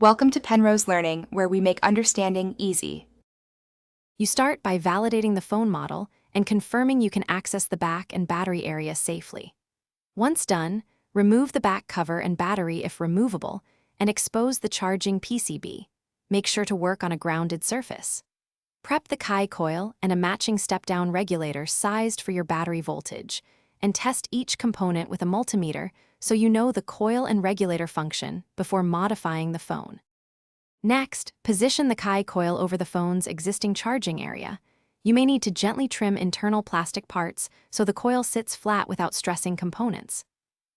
Welcome to Penrose Learning, where we make understanding easy. You start by validating the phone model and confirming you can access the back and battery area safely. Once done, remove the back cover and battery if removable and expose the charging PCB. Make sure to work on a grounded surface. Prep the Chi coil and a matching step-down regulator sized for your battery voltage, and test each component with a multimeter so you know the coil and regulator function before modifying the phone. Next, position the Chi coil over the phone's existing charging area. You may need to gently trim internal plastic parts so the coil sits flat without stressing components.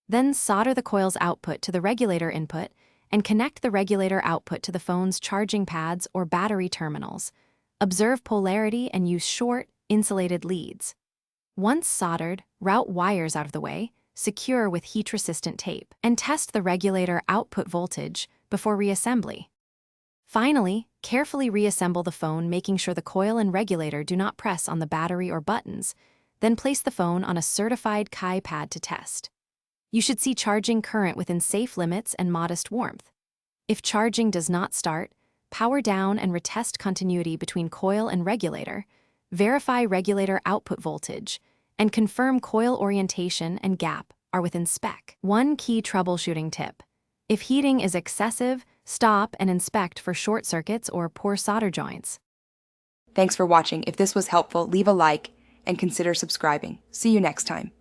Then solder the coil's output to the regulator input and connect the regulator output to the phone's charging pads or battery terminals. Observe polarity and use short, insulated leads. Once soldered, route wires out of the way, secure with heat-resistant tape, and test the regulator output voltage before reassembly. Finally, carefully reassemble the phone, making sure the coil and regulator do not press on the battery or buttons. Then place the phone on a certified Chi pad to test. You should see charging current within safe limits and modest warmth. If charging does not start, power down and retest continuity between coil and regulator, verify regulator output voltage, and confirm coil orientation and gap are within spec. One key troubleshooting tip: if heating is excessive, stop and inspect for short circuits or poor solder joints. Thanks for watching. If this was helpful, leave a like and consider subscribing. See you next time.